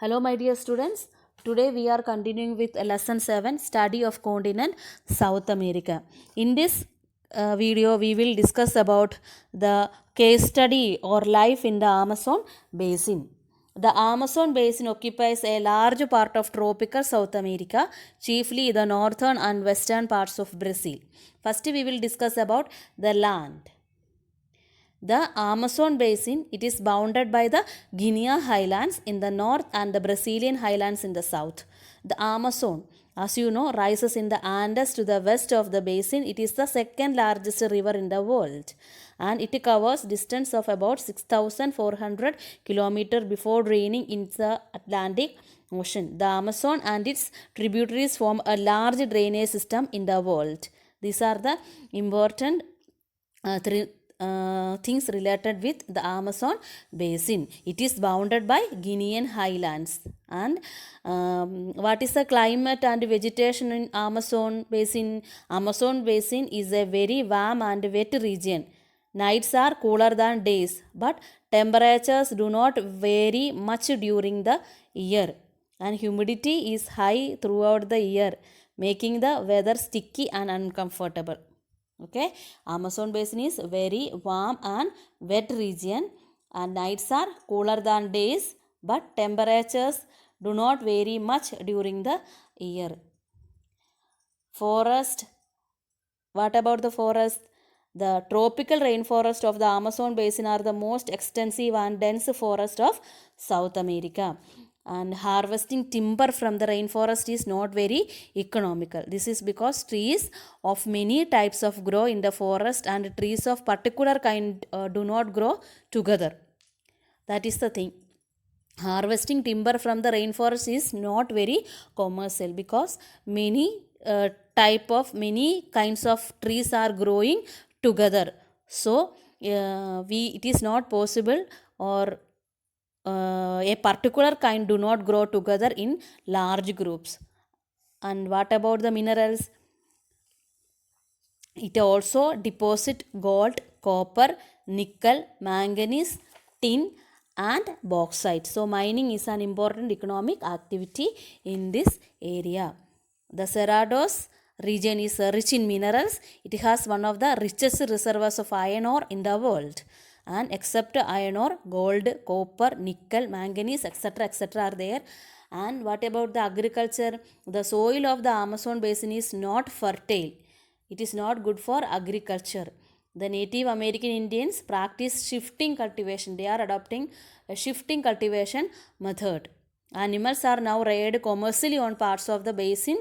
Hello, my dear students. Today we are continuing with lesson 7, study of continent South America. In this video, we will discuss about the case study or life in the Amazon basin. The Amazon basin occupies a large part of tropical South America, chiefly the northern and western parts of Brazil. First, we will discuss about the land. The Amazon basin, it is bounded by the Guinea highlands in the north and the Brazilian highlands in the south. The Amazon, as you know, rises in the Andes to the west of the basin. It is the second largest river in the world, and it covers distance of about 6,400 km before draining into the Atlantic Ocean. The Amazon and its tributaries form a large drainage system in the world. These are the important things related with the Amazon basin. It is bounded by Guinean highlands. And what is the climate and vegetation in Amazon basin? Amazon basin is a very warm and wet region. Nights are cooler than days, but temperatures do not vary much during the year, and humidity is high throughout the year, making the weather sticky and uncomfortable. Okay, Amazon basin is very warm and wet region, and nights are cooler than days, but temperatures do not vary much during the year. Forest. What about the forest? The tropical rainforest of the Amazon basin are the most extensive and dense forest of South America. And harvesting timber from the rainforest is not very economical. This is because trees of many types of grow in the forest, and trees of particular kind do not grow together. That is the thing. Harvesting timber from the rainforest is not very commercial because many many kinds of trees are growing together. So it is not possible, or a particular kind do not grow together in large groups. And what about the minerals? It also deposit gold, copper, nickel, manganese, tin, and bauxite. So mining is an important economic activity in this area. The Cerrados region is rich in minerals. It has one of the richest reservoirs of iron ore in the world. And except iron ore, gold, copper, nickel, manganese, etc. are there. And what about the agriculture? The soil of the Amazon basin is not fertile. It is not good for agriculture. The Native American Indians practice shifting cultivation. They are adopting a shifting cultivation method. Animals are now reared commercially on parts of the basin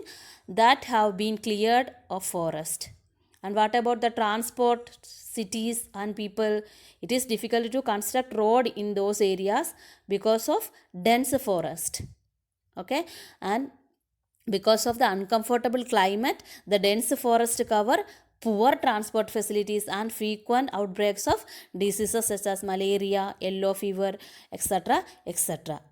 that have been cleared of forest. And what about the transport, cities and people? It is difficult to construct road in those areas because of dense forest. Okay, and because of the uncomfortable climate, the dense forest cover poor transport facilities and frequent outbreaks of diseases such as malaria, yellow fever, etc.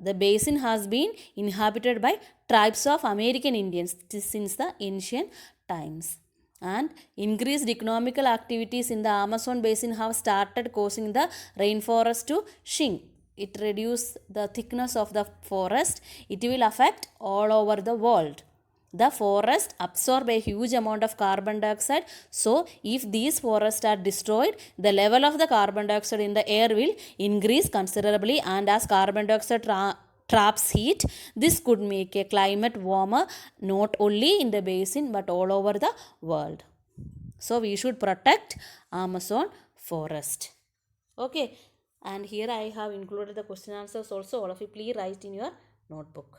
The basin has been inhabited by tribes of American Indians since the ancient times. And increased economical activities in the Amazon basin have started causing the rainforest to shrink. It reduces the thickness of the forest. It will affect all over the world. The forest absorb a huge amount of carbon dioxide. So if these forests are destroyed, the level of the carbon dioxide in the air will increase considerably, and as carbon dioxide traps heat, this could make a climate warmer not only in the basin but all over the world. So we should protect Amazon forest. Okay, and here I have included the question answers also. All of you please write in your notebook.